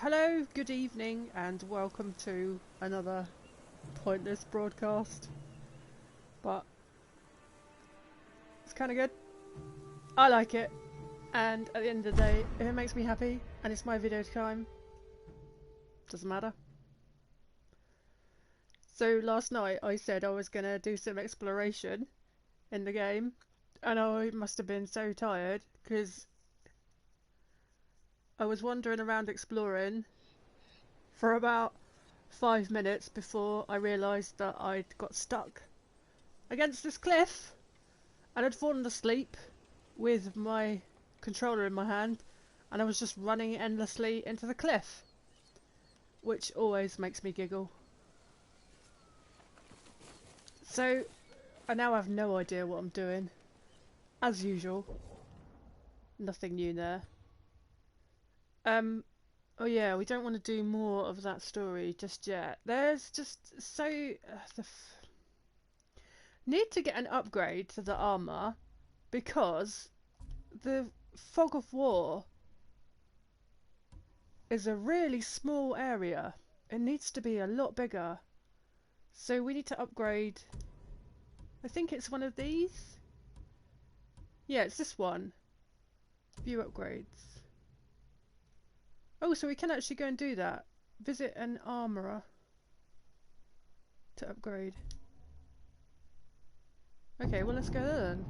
Hello, good evening, and welcome to another pointless broadcast. But it's kind of good. I like it, and at the end of the day, if it makes me happy and it's my video time, doesn't matter. So last night I said I was gonna do some exploration in the game, and I must have been so tired because I was wandering around exploring for about 5 minutes before I realised that I'd got stuck against this cliff and had fallen asleep with my controller in my hand, and I was just running endlessly into the cliff, which always makes me giggle. So I now have no idea what I'm doing, as usual. Nothing new there. Oh yeah, we don't want to do more of that story just yet. There's just so... need to get an upgrade to the armour, because the fog of war is a really small area. It needs to be a lot bigger. So we need to upgrade... I think it's one of these? Yeah, it's this one. View upgrades. Oh, so we can actually go and do that. Visit an armourer to upgrade. Okay, well let's go there then.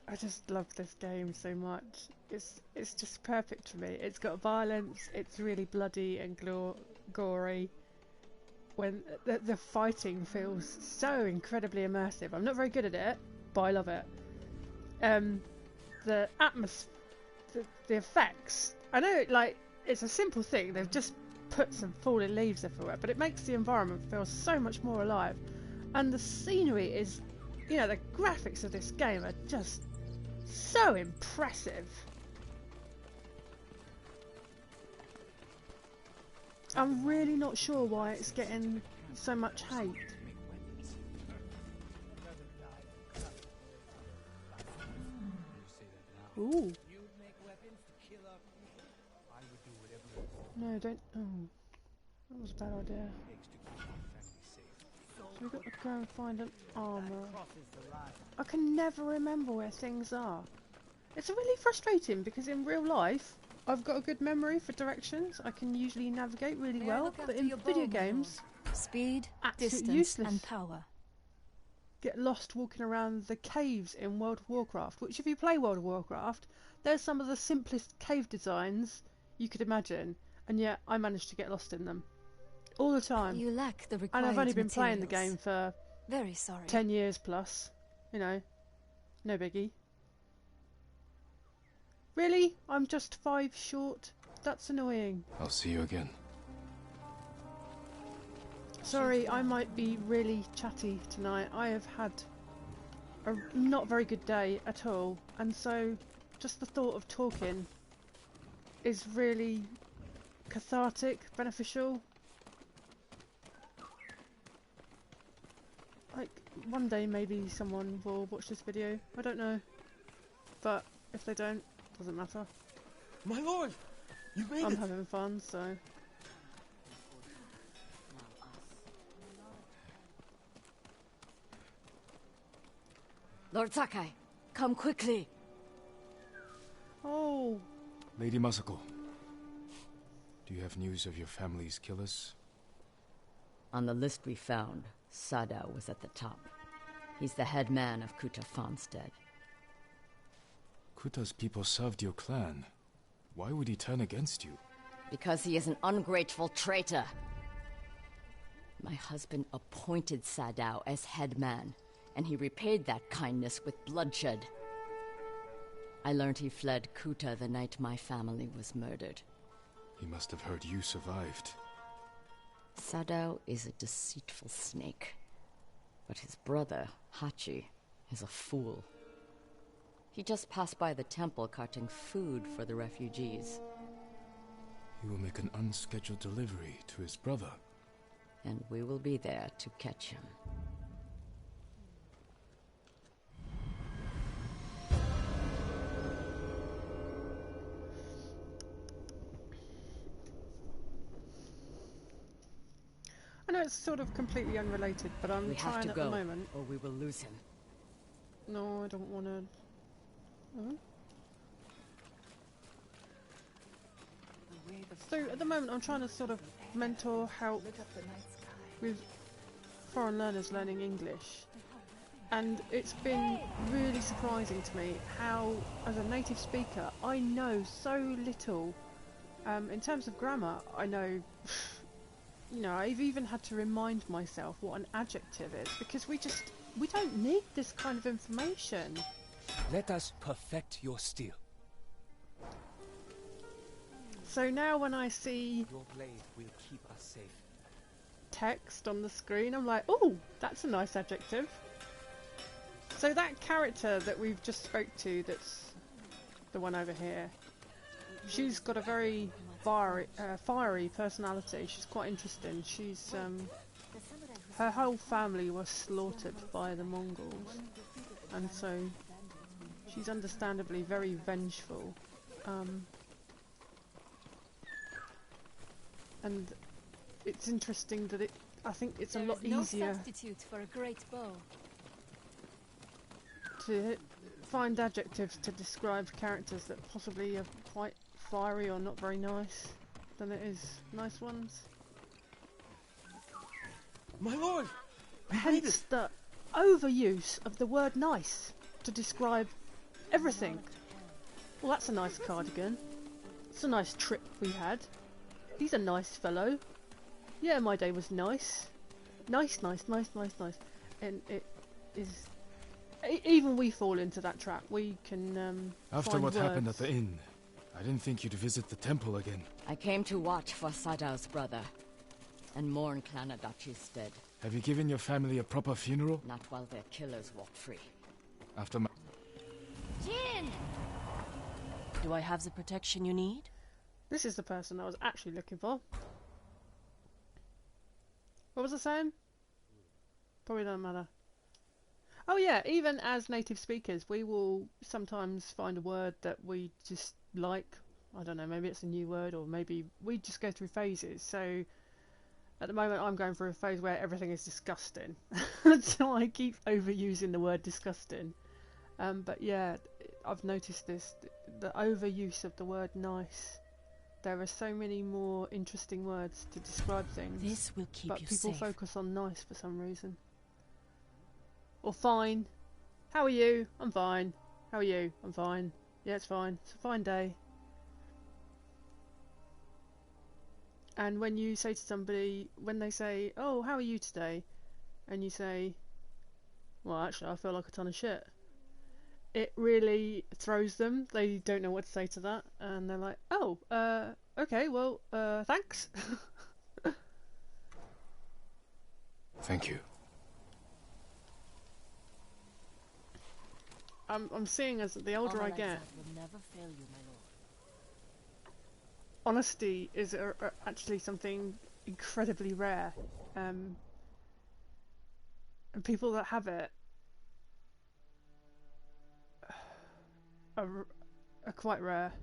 I just love this game so much. It's just perfect for me. It's got violence, it's really bloody and gory. When the fighting feels so incredibly immersive. I'm not very good at it, but I love it. The atmosphere, the effects. I know, like, it's a simple thing. They've just put some falling leaves everywhere, but it makes the environment feel so much more alive. And the scenery is, you know, the graphics of this game are just so impressive. I'm really not sure why it's getting so much hate. Ooh. No, don't. Oh, that was a bad idea. So we've got to go and find an armour. I can never remember where things are. It's really frustrating because in real life I've got a good memory for directions. I can usually navigate really well, but in video games, speed, absolutely distance, useless. and power. Get lost walking around the caves in World of Warcraft, which if you play World of Warcraft, there's some of the simplest cave designs you could imagine, and yet I managed to get lost in them all the time. You lack the required And I've only been materials. playing the game for Very sorry. 10 years plus, you know, no biggie. Really? I'm just 5 short? That's annoying. I'll see you again. Sorry, I might be really chatty tonight. I have had a not very good day at all, and so just the thought of talking is really cathartic, beneficial. Like, one day maybe someone will watch this video, I don't know. But if they don't, doesn't matter. My lord! You've made I'm it! having fun, so... Lord Sakai, come quickly. Oh! Lady Masako, do you have news of your family's killers? On the list we found, Sadao was at the top. He's the head man of Kuta Farmstead. Kuta's people served your clan. Why would he turn against you? Because he is an ungrateful traitor. My husband appointed Sadao as head man, and he repaid that kindness with bloodshed. I learned he fled Kuta the night my family was murdered. He must have heard you survived. Sadao is a deceitful snake. But his brother, Hachi, is a fool. He just passed by the temple carting food for the refugees. He will make an unscheduled delivery to his brother. And we will be there to catch him. I know it's sort of completely unrelated, but I'm We have trying to at go, the moment. or we will lose him. No, I don't want to. So at the moment, I'm trying to sort of mentor, help with foreign learners learning English, and it's been really surprising to me how, as a native speaker, I know so little. In terms of grammar, I know. You know, I've even had to remind myself what an adjective is, because we don't need this kind of information. Let us perfect your steel. So now when I see Your blade will keep us safe. text on the screen, I'm like, oh, that's a nice adjective. So that character that we've just spoke to, that's the one over here, she's got a very fiery personality. She's quite interesting. She's her whole family was slaughtered by the Mongols, and so she's understandably very vengeful. And it's interesting that I think it's a lot easier No substitute for a great bow. to find adjectives to describe characters that possibly are quite fiery or not very nice than it is nice ones. My lord! Hence the overuse of the word nice to describe everything. Well, that's a nice cardigan. It's a nice trip we had. He's a nice fellow. Yeah, my day was nice. Nice. And it is... even we fall into that trap. We can After find what happened at words. the inn, I didn't think you'd visit the temple again. I came to watch for Sadao's brother, and mourn Clan Adachi's dead. Have you given your family a proper funeral? Not while their killers walk free. After my... Jin! Do I have the protection you need? This is the person I was actually looking for. What was I saying? Probably doesn't matter. Oh yeah, even as native speakers, we will sometimes find a word that we just like. I don't know, maybe it's a new word, or maybe we just go through phases. So at the moment I'm going through a phase where everything is disgusting. So I keep overusing the word disgusting. But yeah, I've noticed this, the overuse of the word nice. There are so many more interesting words to describe things. This will keep but you people safe. focus on nice for some reason. Or fine. How are you? I'm fine. How are you? I'm fine. Yeah, it's fine. It's a fine day. And when you say to somebody, when they say, oh, how are you today? And you say, well, actually, I feel like a ton of shit. It really throws them. They don't know what to say to that. And they're like, oh, okay, well, thanks. Thank you. I'm seeing as the older I get, Will never fail you, my lord. honesty is actually something incredibly rare. And people that have it are quite rare.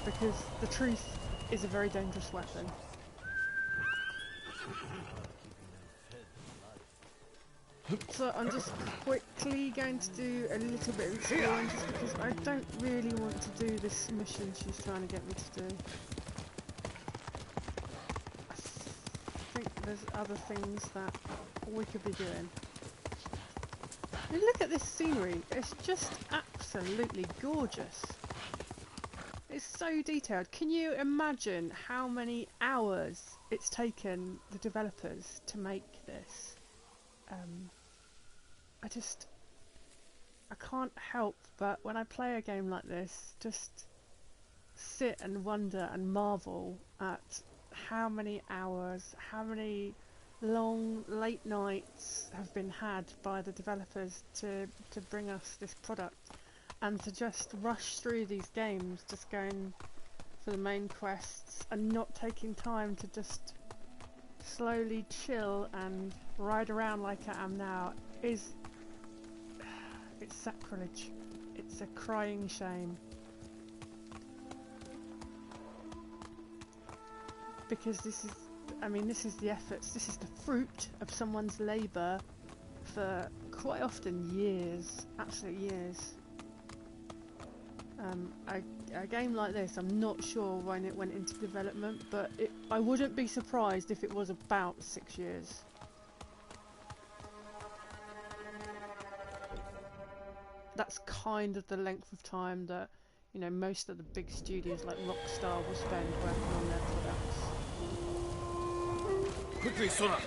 Because the truth is a very dangerous weapon. So I'm just quickly going to do a little bit of exploring just because I don't really want to do this mission she's trying to get me to do. I think there's other things that we could be doing. And look at this scenery, it's just absolutely gorgeous. It's so detailed. Can you imagine how many hours it's taken the developers to make this? I can't help but when I play a game like this, just sit and wonder and marvel at how many hours, how many long late nights have been had by the developers to bring us this product, and to just rush through these games, just going for the main quests and not taking time to just slowly chill and ride around like I am now it's sacrilege. It's a crying shame. Because this is the efforts, this is the fruit of someone's labour for quite often years, absolute years. A game like this, I'm not sure when it went into development, but I wouldn't be surprised if it was about 6 years. That's kind of the length of time that, you know, most of the big studios like Rockstar will spend working on their products. Quickly, Sora!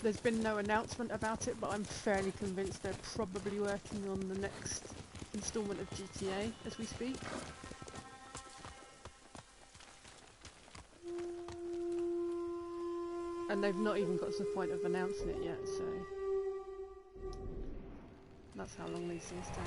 There's been no announcement about it, but I'm fairly convinced they're probably working on the next instalment of GTA as we speak. And they've not even got to the point of announcing it yet, so that's how long these things take.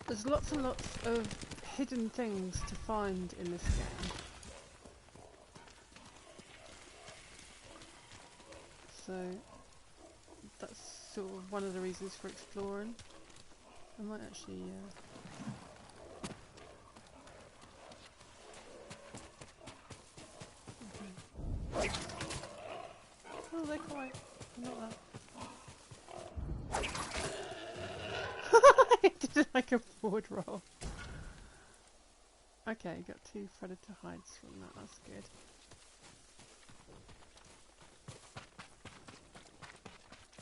There's lots and lots of hidden things to find in this game. So that's sort of one of the reasons for exploring. I might actually oh, they're quite not that. I did like a forward roll. Okay, got 2 predator hides from that, that's good.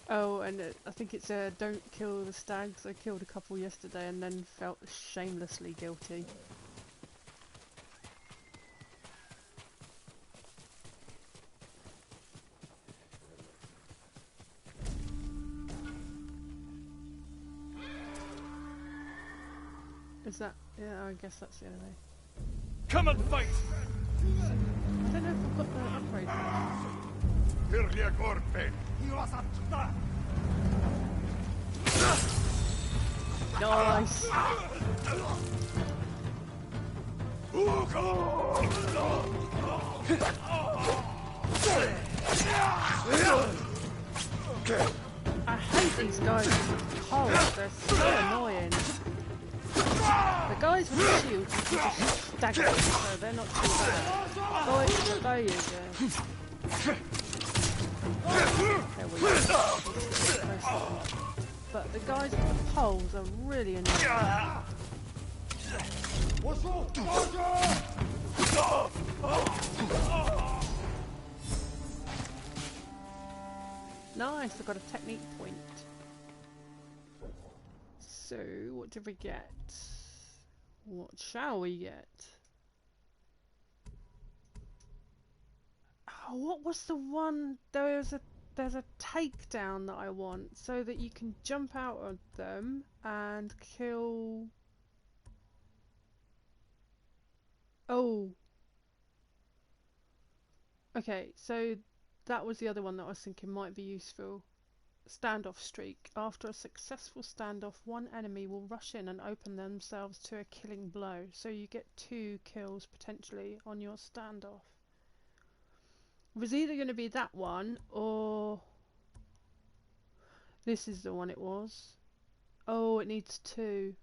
Oh, and I think it's don't kill the stags. I killed a couple yesterday and then felt shamelessly guilty. Is that? Yeah, I guess that's the other way. Come and fight! I don't know if I've got the upgrade version. Nice! I hate these guys with poles, they're so annoying. The guys with the shields you can just stagger them, so they're not too bad. Oh, it's the guy there we go. But the guys with the poles are really annoying. Nice, I got a technique point. So, what did we get? What shall we get? Oh, what was the one? There's a takedown that I want, so that you can jump out of them and kill. Oh. Okay, so that was the other one that I was thinking might be useful. Standoff streak. After a successful standoff, one enemy will rush in and open themselves to a killing blow. So you get 2 kills potentially on your standoff. It was either going to be that one or this is the one it was. Oh, it needs 2.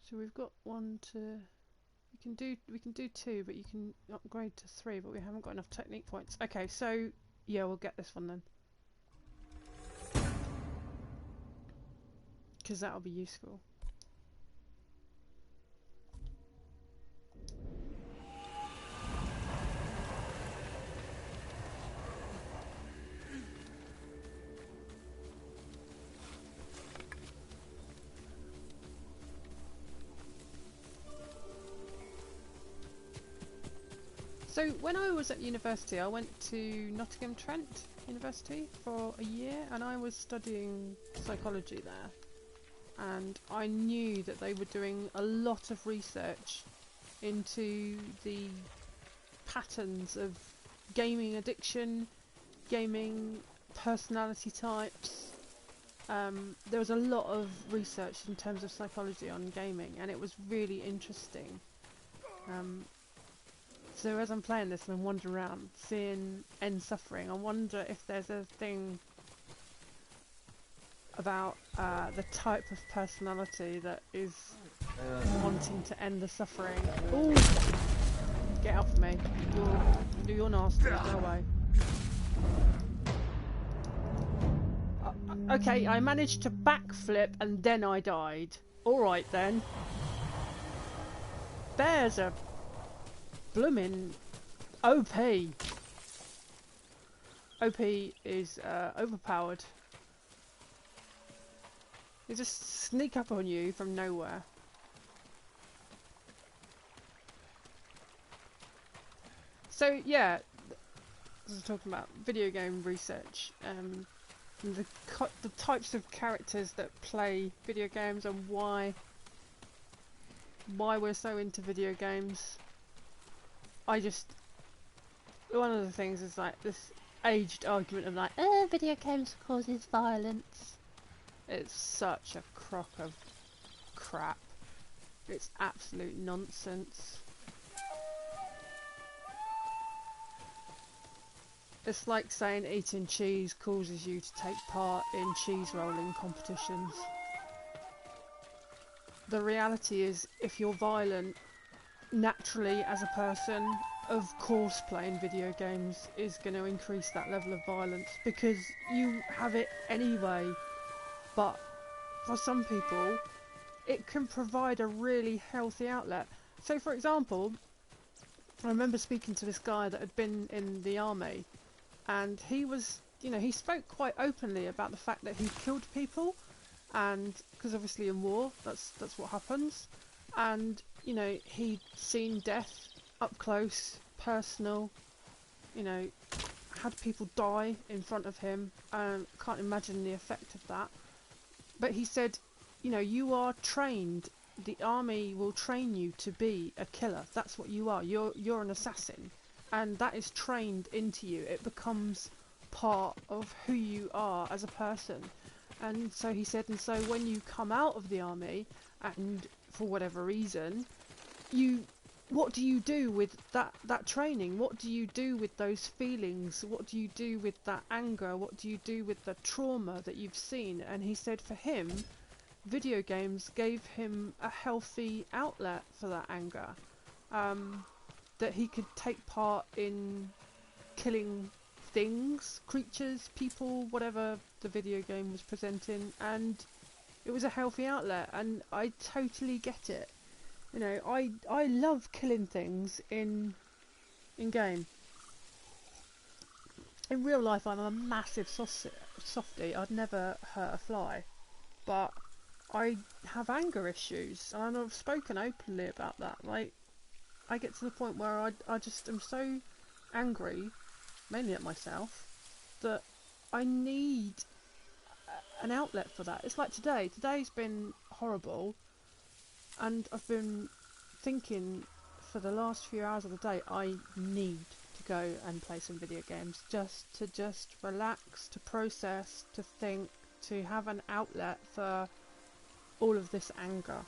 So we've got 1 to. We can do 2, but you can upgrade to 3, but we haven't got enough technique points. Okay, so yeah, we'll get this one then. Because that'll be useful. So when I was at university, I went to Nottingham Trent University for a year, and I was studying psychology there. And I knew that they were doing a lot of research into the patterns of gaming addiction, gaming personality types. There was a lot of research in terms of psychology on gaming, and it was really interesting. So as I'm playing this and I'm wandering around, seeing end suffering, I wonder if there's a thing about the type of personality that is wanting to end the suffering. Ooh! Get out from me. You're nasty. Go away. Okay, I managed to backflip and then I died. Alright then. Bears are bloomin' OP. OP is overpowered. They just sneak up on you from nowhere. So yeah, I was talking about video game research, and the types of characters that play video games and why we're so into video games. One of the things is like this aged argument of like, video games causes violence. It's such a crock of crap. It's absolute nonsense. It's like saying eating cheese causes you to take part in cheese rolling competitions. The reality is, if you're violent, naturally as a person, of course playing video games is going to increase that level of violence because you have it anyway. But for some people, it can provide a really healthy outlet. So for example, I remember speaking to this guy that had been in the army, and he was, he spoke quite openly about the fact that he killed people, and because obviously in war that's what happens, and he'd seen death up close, personal, had people die in front of him, and can't imagine the effect of that. But he said, you are trained, the army will train you to be a killer. That's what you are. You're an assassin, and that is trained into you. It becomes part of who you are as a person. And so he said, and so when you come out of the army, and for whatever reason, what do you do with that training? What do you do with those feelings? What do you do with that anger? What do you do with the trauma that you've seen? And he said for him, video games gave him a healthy outlet for that anger, that he could take part in killing things, creatures, people, whatever the video game was presenting, and it was a healthy outlet. And I totally get it. I love killing things in game. In real life, I'm a massive softie. I'd never hurt a fly, but I have anger issues, and I've spoken openly about that. Like, I get to the point where I just am so angry, mainly at myself, that I need an outlet for that. It's like today. Today's been horrible, and I've been thinking for the last few hours of the day, I need to go and play some video games, just to relax, to process, to think, to have an outlet for all of this anger.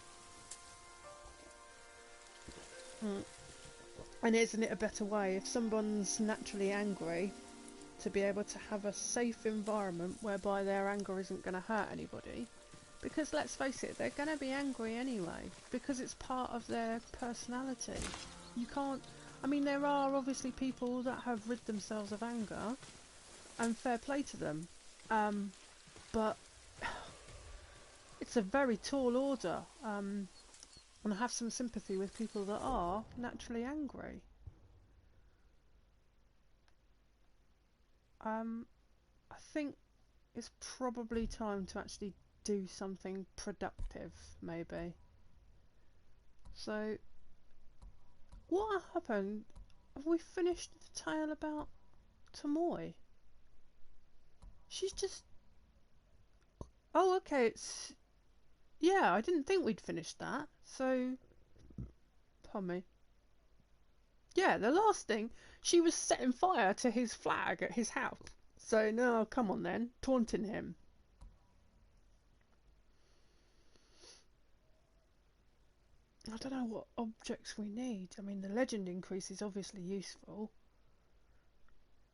And isn't it a better way, if someone's naturally angry, to be able to have a safe environment whereby their anger isn't going to hurt anybody? Because let's face it, they're going to be angry anyway, because it's part of their personality. You can't... I mean, there are obviously people that have rid themselves of anger, and fair play to them. But it's a very tall order, and I have some sympathy with people that are naturally angry. I think it's probably time to actually do something productive, maybe. So, what happened Have we finished the tale about Tomoe? She's just... Oh, okay, it's... Yeah, I didn't think we'd finished that, so... Pardon me. Yeah, the last thing, she was setting fire to his flag at his house. So, no, come on then, taunting him. I don't know what objects we need. I mean, the legend increase is obviously useful.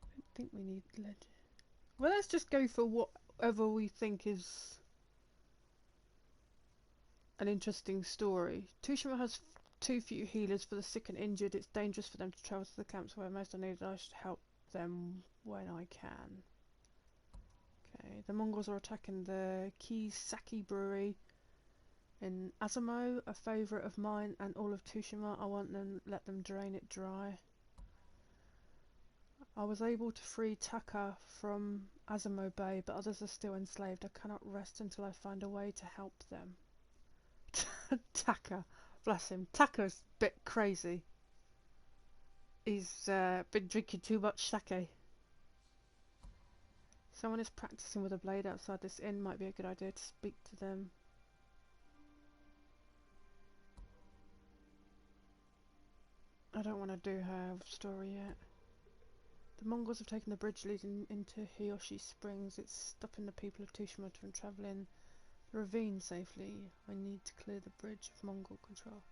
I don't think we need legend. Well, let's just go for whatever we think is an interesting story. Tsushima has too few healers for the sick and injured. It's dangerous for them to travel to the camps where most are needed. I should help them when I can. Okay, the Mongols are attacking the Kisaki brewery in Azamo, a favourite of mine and all of Tsushima. I want them let them drain it dry. I was able to free Taka from Azamo Bay, but others are still enslaved. I cannot rest until I find a way to help them. Taka, bless him. Taka's a bit crazy. He's been drinking too much sake. Someone is practicing with a blade outside this inn. Might be a good idea to speak to them. I don't want to do her story yet. The Mongols have taken the bridge leading into Hiyoshi Springs. It's stopping the people of Tsushima from travelling the ravine safely. I need to clear the bridge of Mongol control.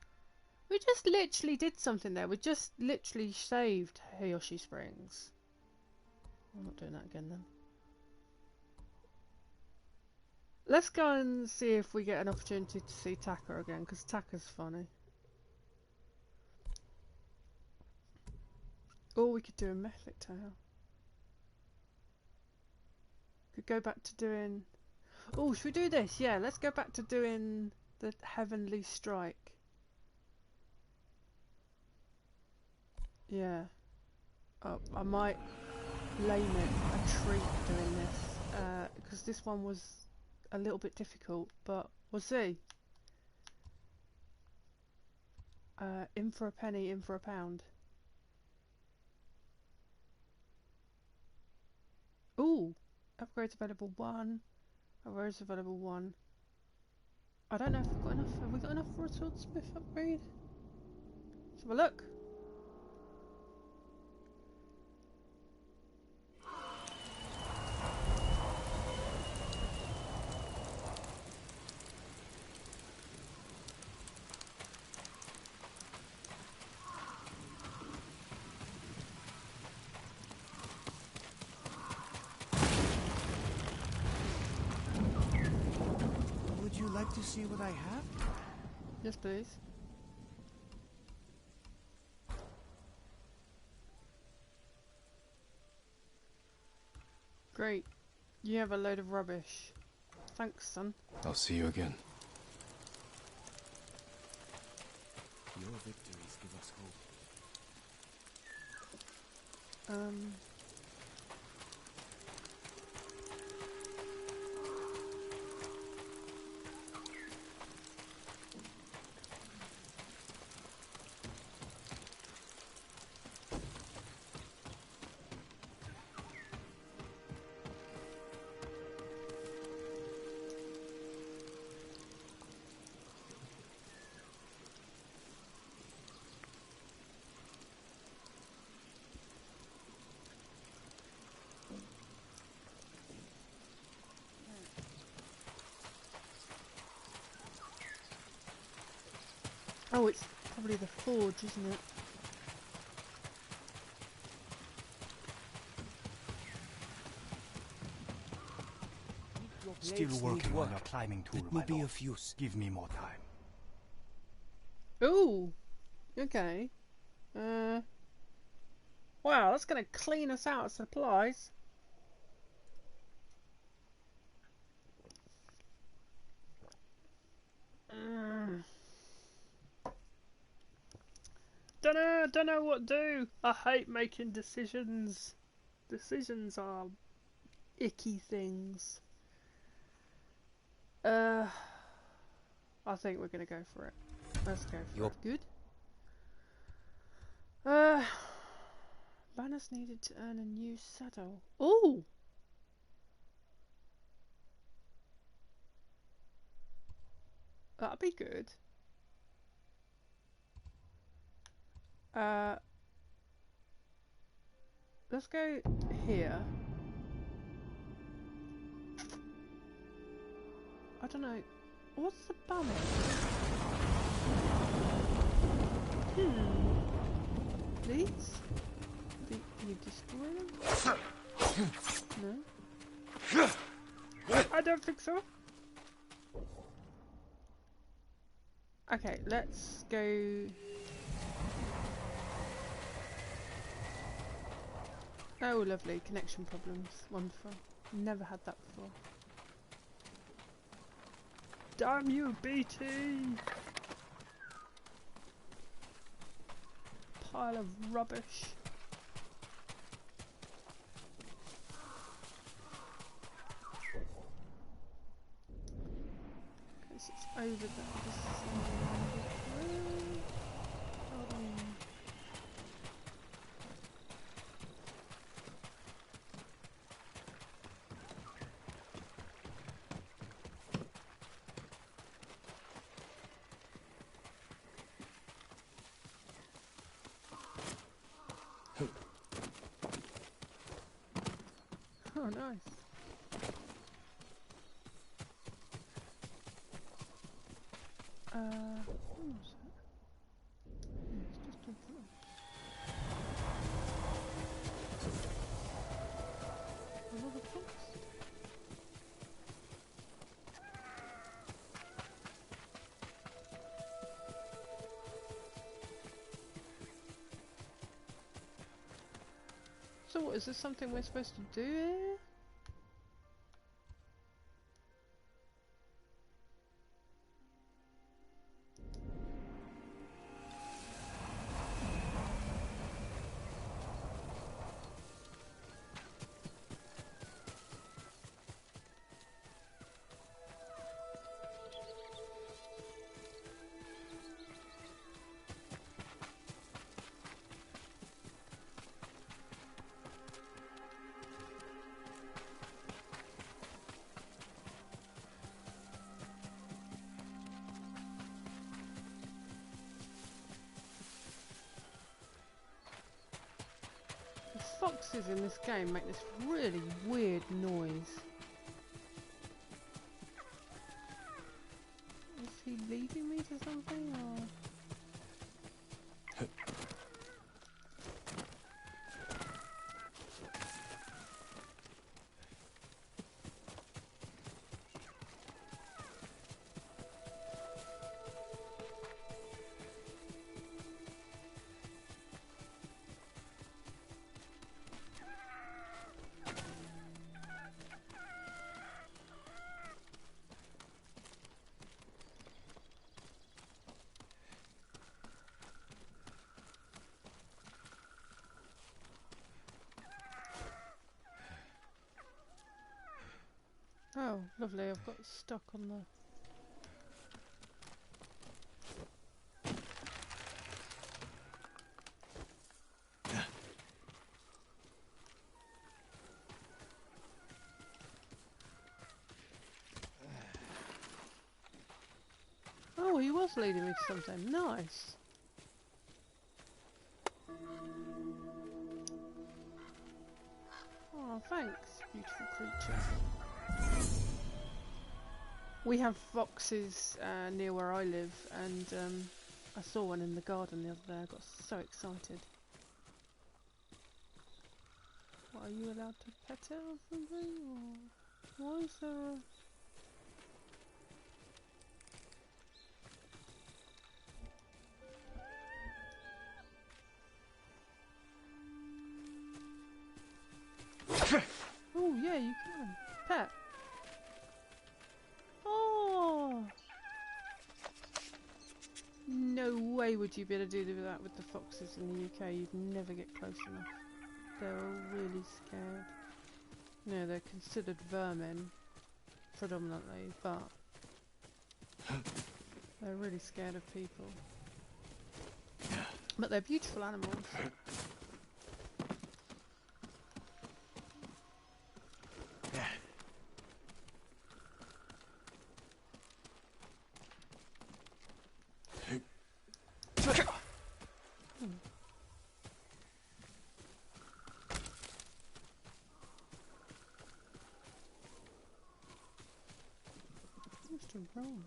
We just literally did something there. We just literally saved Hiyoshi Springs. I'm not doing that again then. Let's go and see if we get an opportunity to see Taka again, because Taka's funny. Or we could do a mythic tale. Could go back to doing... Oh, should we do this? Yeah, let's go back to doing the Heavenly Strike. Yeah. Oh, I might lame it a treat doing this. Because this one was a little bit difficult, but we'll see. In for a penny, in for a pound. Ooh! Upgrades available 1. Upgrades available 1. I don't know if we've got enough. Have we got enough for a swordsmith upgrade? Let's have a look. Would you like to see what I have? Yes, please. Great. You have a load of rubbish. Thanks, son. I'll see you again. Your victories give us hope. Oh, it's probably the forge, isn't it? Your Still blades need working work. on your climbing tool, It my will be lord. of use. Give me more time. Ooh! Okay. Wow, that's gonna clean us out of supplies. Dunno what to do. I hate making decisions. Decisions are icky things. I think we're gonna go for it. Let's go for You're- it. Good. Awareness needed to earn a new saddle. Oh! That'd be good. Let's go here. I don't know. What's the balance? These? Can you destroy them? No? I don't think so. Okay, let's go... Oh, lovely. Connection problems. Wonderful. Never had that before. Damn you, BT! Pile of rubbish. Because it's over there. This is oh, nice. What was it? It's just a little... Another fox? So what, is this something we're supposed to do here? Foxes in this game make this really weird noise. Is he leading me to something, or...? Oh, lovely, I've got stuck on the... Oh, he was leading me to something. Nice. Oh, thanks, beautiful creature. We have foxes near where I live, and I saw one in the garden the other day. I got so excited. What, are you allowed to pet it or something? Or why is there a... Oh yeah, you can. Pet. Oh! No way would you be able to do that with the foxes in the UK. You'd never get close enough. They're all really scared. No, they're considered vermin, predominantly, but they're really scared of people. But they're beautiful animals. fucking wrong,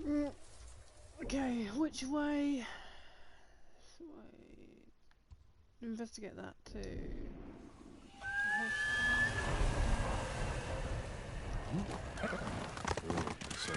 man. Okay, which way? This way. Investigate that too. So,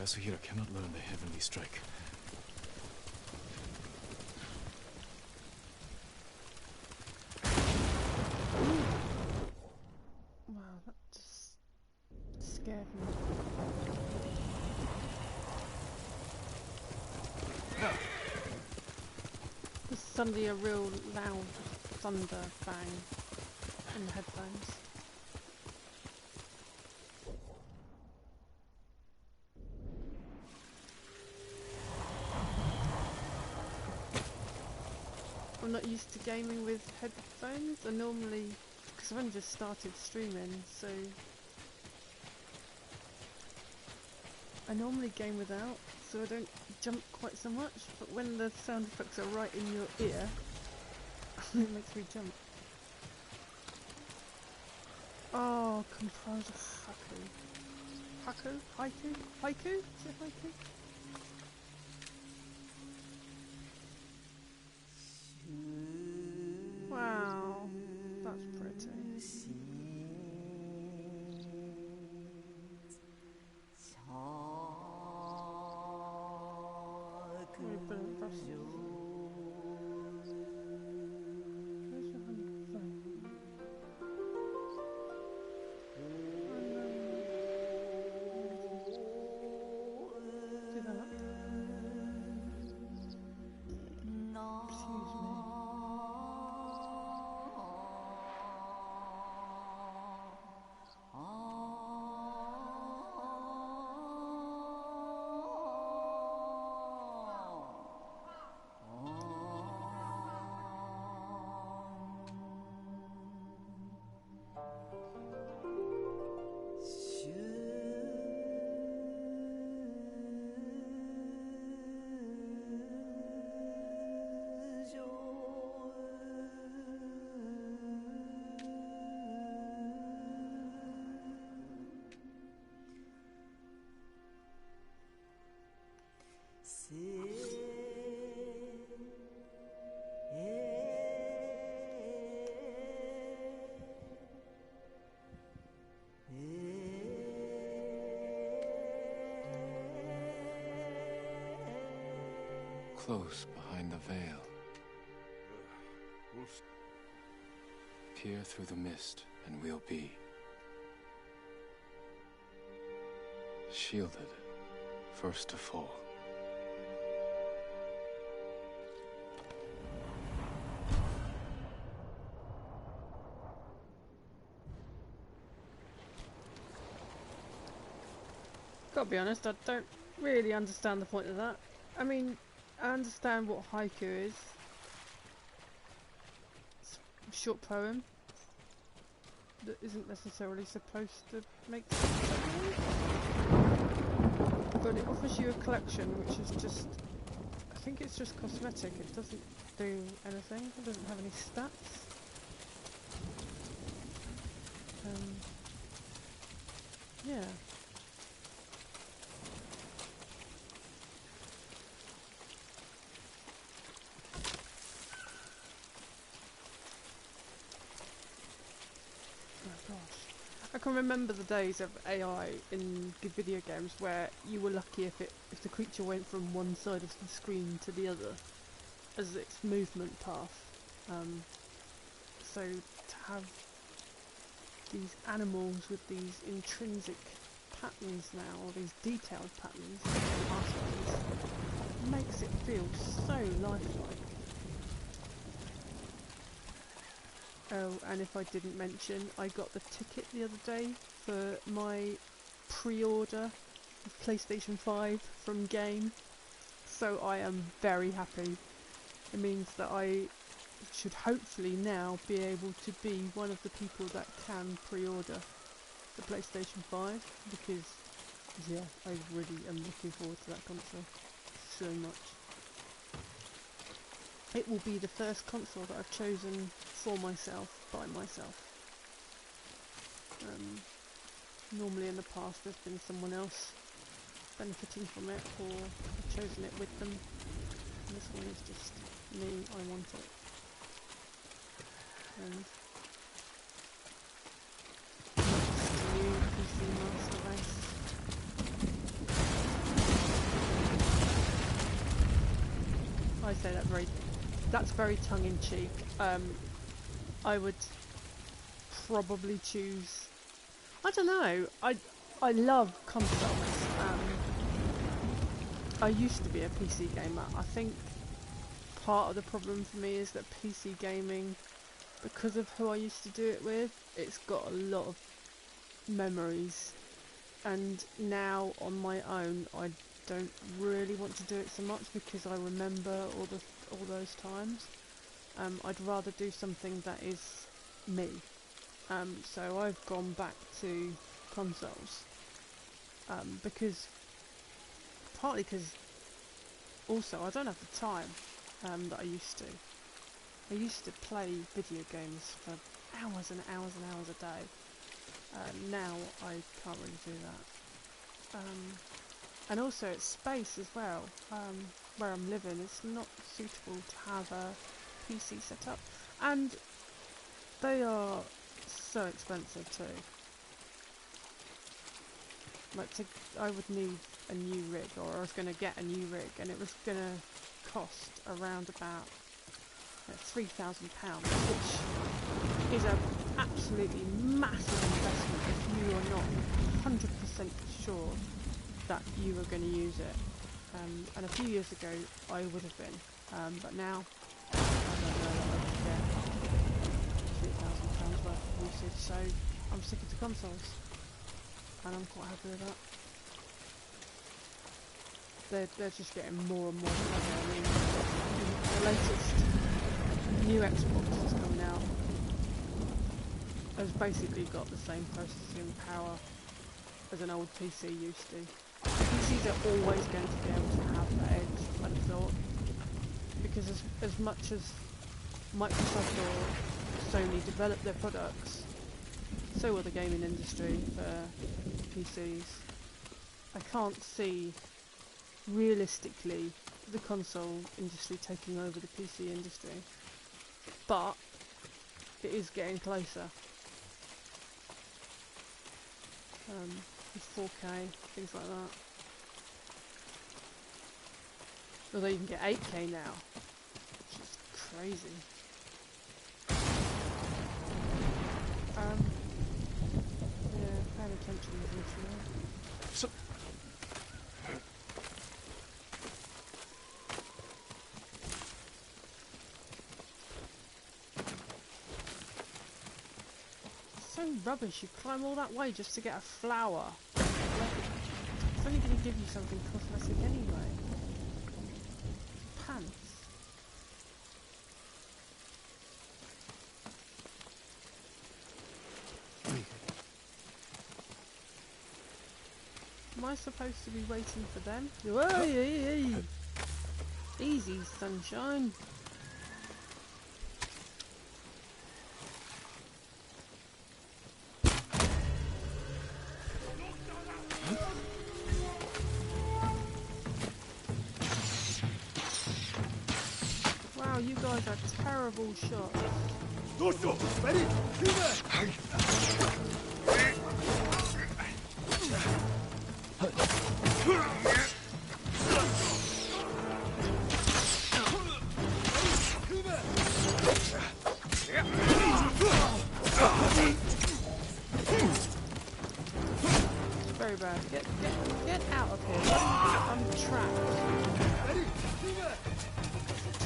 Yasuhira cannot learn the heavenly strike. Wow, that just scared me. There's suddenly a real loud thunder bang in the headphones. I'm not used to gaming with headphones. I normally, because I've only just started streaming, so I normally game without, so I don't jump quite so much. But when the sound effects are right in your ear, it makes me jump. Oh, comprised of haiku. Haiku? Is it haiku? Wow, that's pretty. Wait, but that's... Where's your hand phone? Do that. Excuse me. Close behind the veil. Peer through the mist, and we'll be shielded, first to fall. Gotta be honest, I don't really understand the point of that. I mean, I understand what haiku is. It's a short poem that isn't necessarily supposed to make sense, but it offers you a collection which is just, I think it's just cosmetic. It doesn't do anything. It doesn't have any stats. Yeah. I can remember the days of AI in good video games where you were lucky if the creature went from one side of the screen to the other as its movement path. So to have these animals with these intrinsic patterns now, or these detailed patterns, makes it feel so lifelike. Oh, and if I didn't mention, I got the ticket the other day for my pre-order of PlayStation 5 from Game, so I am very happy. It means that I should hopefully now be able to be one of the people that can pre-order the PlayStation 5, because yeah, I really am looking forward to that console so much. It will be the first console that I've chosen for myself, by myself. Normally in the past there's been someone else benefiting from it, or I've chosen it with them. And this one is just me, I want it. And just new PC Master Race. I say that that's very tongue-in-cheek. I would probably choose, I don't know, I love consoles. I used to be a PC gamer. I think part of the problem for me is that PC gaming, because of who I used to do it with, it's got a lot of memories, and now on my own I don't really want to do it so much because I remember all those times. I'd rather do something that is me. So I've gone back to consoles, because partly because also I don't have the time that I used to. I used to play video games for hours and hours and hours a day. Now I can't really do that. And also it's space as well. Where I'm living, it's not suitable to have a PC set up, and they are so expensive too. Like, I would need a new rig, or I was going to get a new rig, and it was going to cost around about £3,000, which is an absolutely massive investment if you are not 100% sure that you are going to use it. And a few years ago I would have been, but now I don't know that I could get £3,000 worth of usage, so I'm sticking to consoles, and I'm quite happy with that. They're just getting more and more clever. I mean, the latest new Xbox that's coming out has basically got the same processing power as an old PC used to. PCs are always going to be able to have that edge, I'd have thought, because as much as Microsoft or Sony develop their products, so will the gaming industry for PCs. I can't see realistically the console industry taking over the PC industry, but it is getting closer. With 4K, things like that. Although you can get 8K now, which is crazy. Yeah, paying attention to this, you know. So so rubbish, you climb all that way just to get a flower. It's only going to give you something cosmetic anyway. Pants. Am I supposed to be waiting for them? Hey. Easy, sunshine. Wow, you guys are terrible shots. Ready? Very bad. Get out of here. I'm trapped.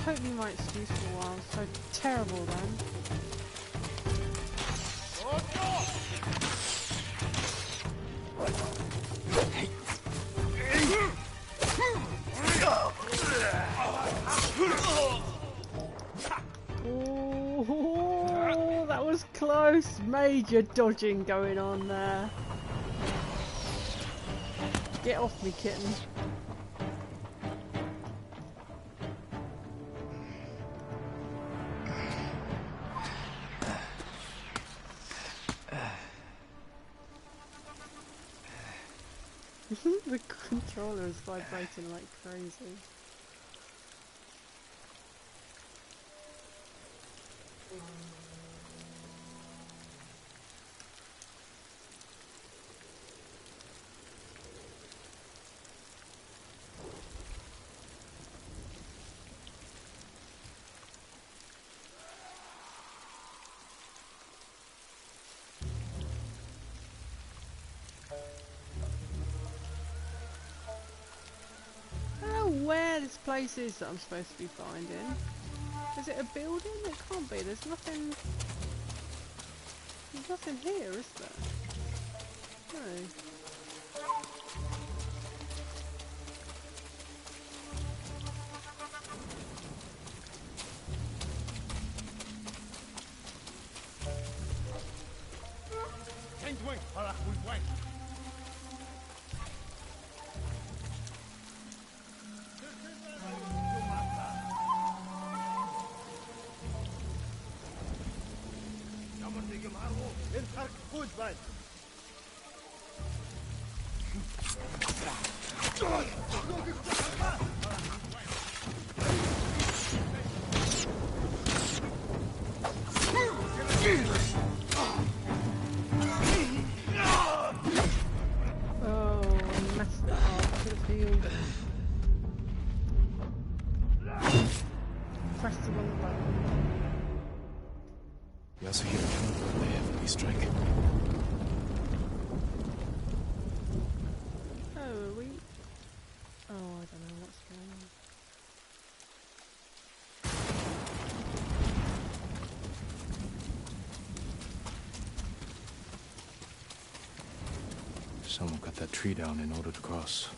Totally my excuse for a while. So terrible then. Oh, that was close. Major dodging going on there. Get off me, kitten. The controller is vibrating like crazy. Where this place is that I'm supposed to be finding. Is it a building? It can't be. There's nothing here, is there? No. Someone cut that tree down in order to cross.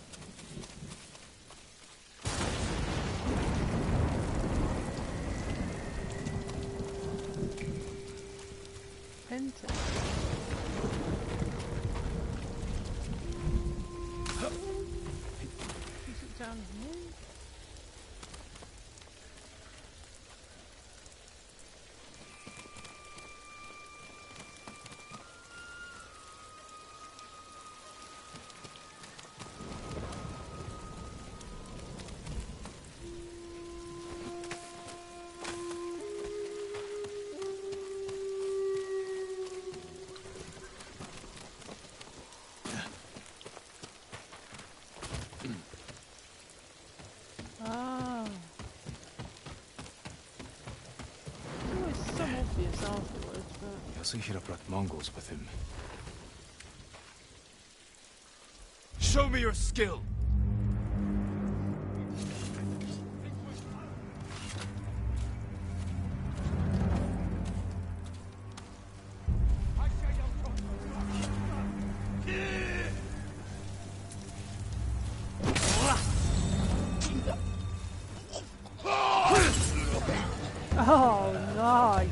Penta. Is it down here? Yasuhira brought Mongols with him. Show me your skill! Oh, nice!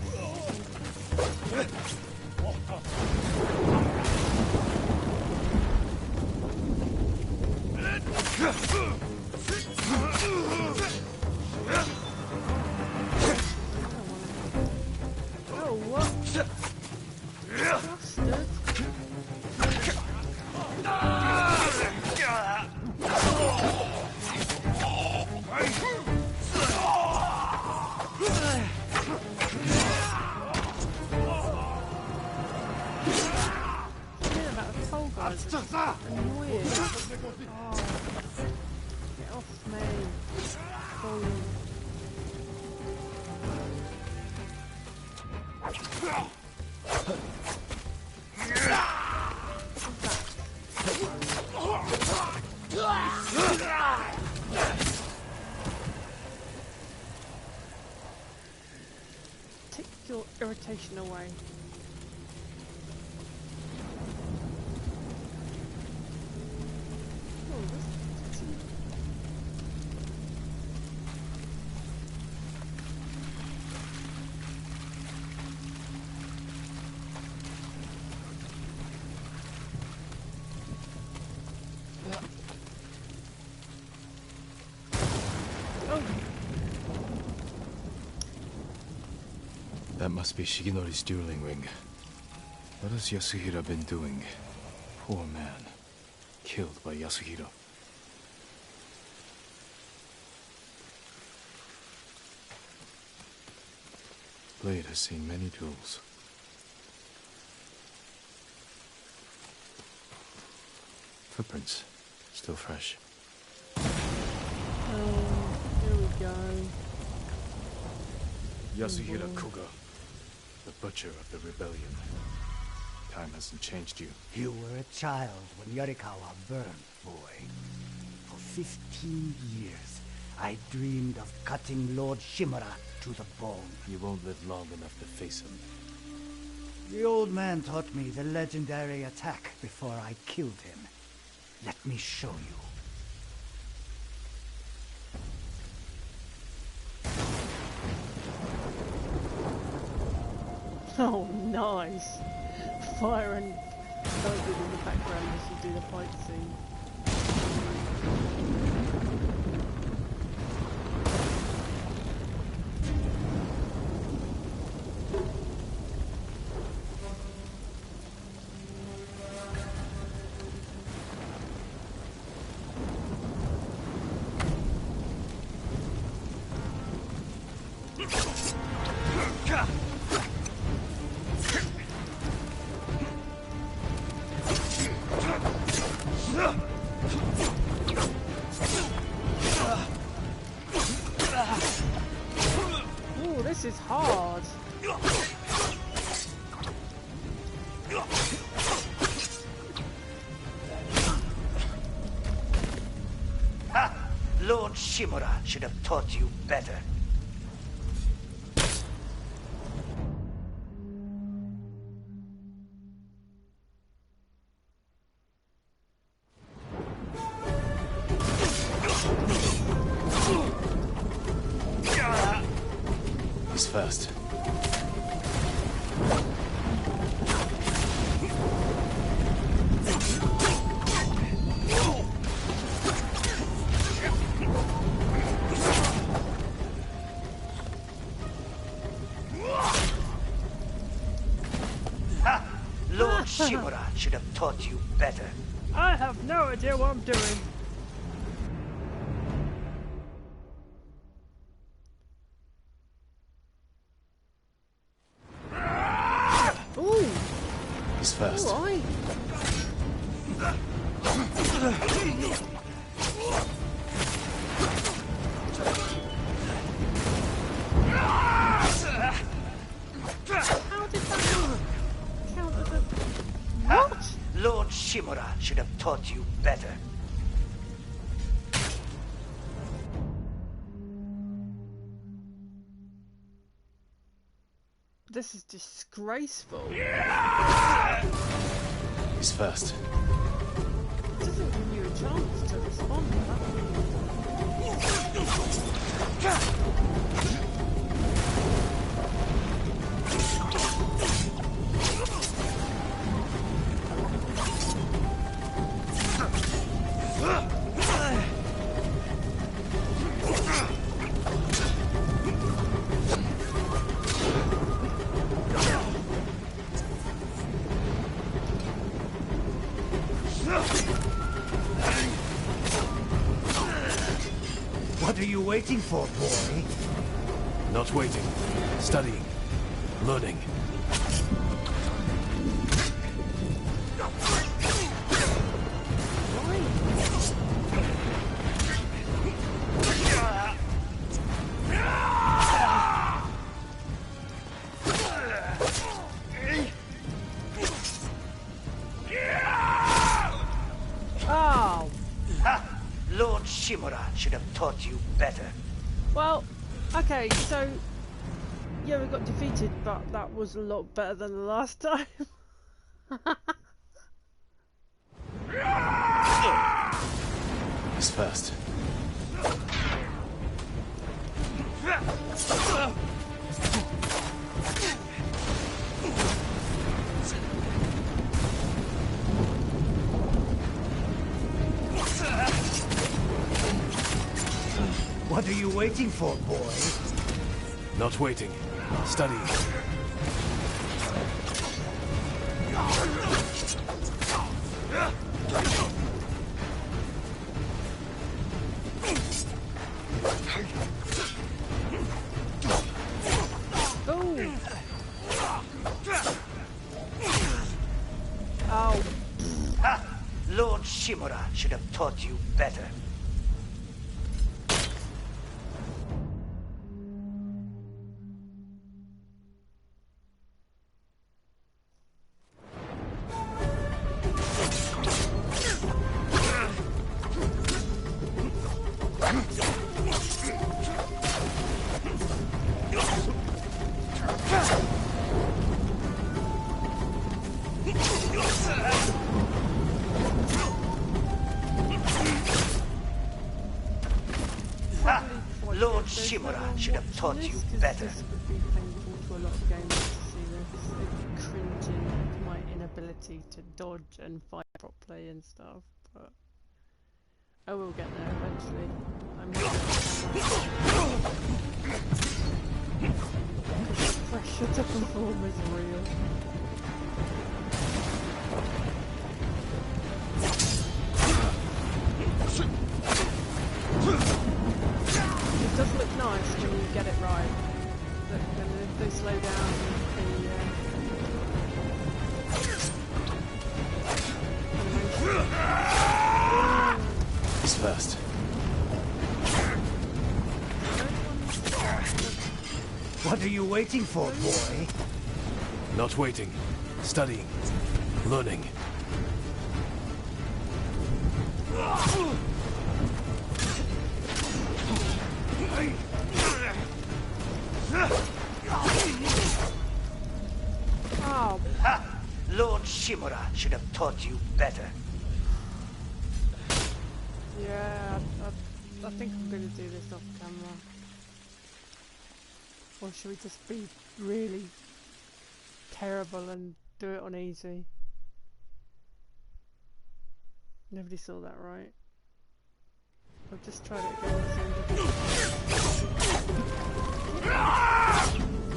Take your irritation away. Oh, That must be Shigenori's dueling ring. What has Yasuhira been doing? Poor man. Killed by Yasuhira. Blade has seen many duels. Footprints. Still fresh. oh, here we go. Yasuhira Koga. The butcher of the rebellion. Time hasn't changed you. You were a child when Yarikawa burned, boy. For 15 years, I dreamed of cutting Lord Shimura to the bone. You won't live long enough to face him. The old man taught me the legendary attack before I killed him. Let me show you. Oh, nice. Fire and thunder in the background as you do the fight scene. Ooh, this is hard. Ha! Lord Shimura should have taught you better. He's fast. Ha! Lord Shimura should have taught you better. I have no idea what I'm doing. Ooh, He's fast. alright. How did that counter the... What? Lord Shimura should have taught you better. This is disgraceful. He's fast. It doesn't give you a chance to respond to What are you waiting for, boy? Not waiting. Studying. Learning. Oh, Ha! Lord Shimura should have taught you better. well, okay, so... Yeah, we got defeated, but that was a lot better than the last time. He's fast. What are you waiting for, boy? Not waiting. Studying. Oh. Ha! Lord Shimura should have taught you better. Lord Shimura should have taught you better. This would be painful to a lot of gamers to see this. It's cringing at my inability to dodge and fight properly and stuff, but I will get there eventually. I'm not the pressure to perform is real. It does look nice when you get it right. But then if they slow down, He's fast. What are you waiting for, boy? Not waiting. Studying. Learning. Oh, Ha! Lord Shimura should have taught you better. yeah, I think I'm going to do this off camera. Or should we just be really terrible and do it on easy? Nobody saw that, right? I've just tried it again.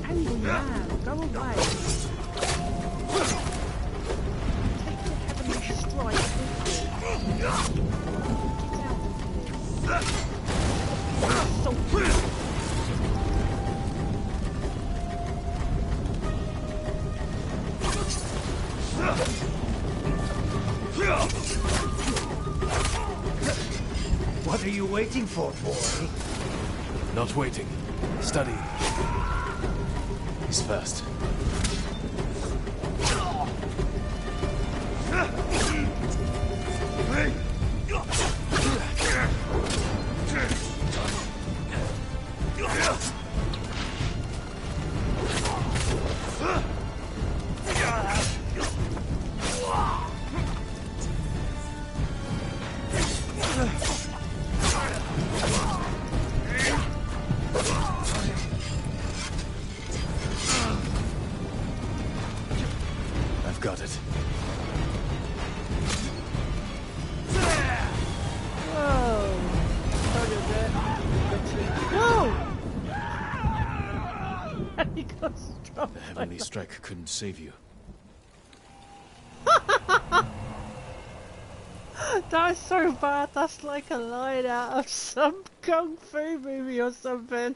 Angry man, go away! Take your heavenly strike with you. Get out of here. So What are you waiting for, boy? Not waiting. Studying. He's fast. I've got it. whoa! Hold a bit. Whoa! He got struck. The heavenly strike couldn't save you. That's so bad. That's like a line out of some kung fu movie or something.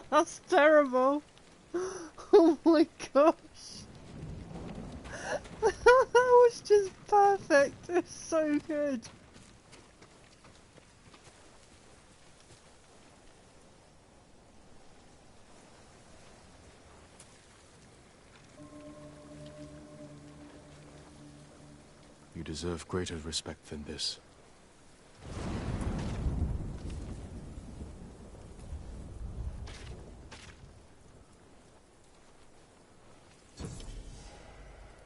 That's terrible. Oh my gosh. That was just perfect. It's so good. You deserve greater respect than this.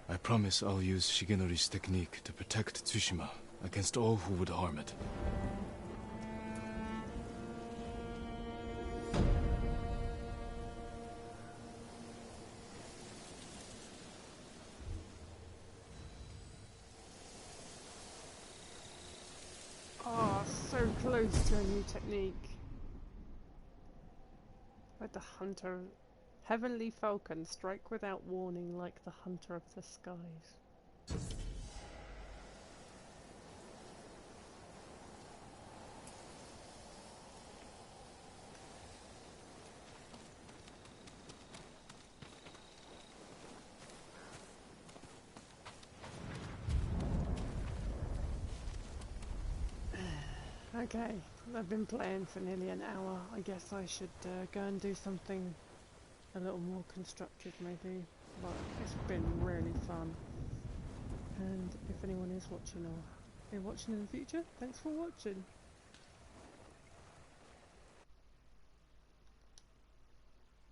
I promise I'll use Shigenori's technique to protect Tsushima against all who would harm it. Oh, so close to a new technique. Like the hunter... Heavenly falcon, strike without warning like the hunter of the skies. Okay, I've been playing for nearly an hour. I guess I should go and do something a little more constructive maybe. But it's been really fun. And if anyone is watching or watching in the future, thanks for watching.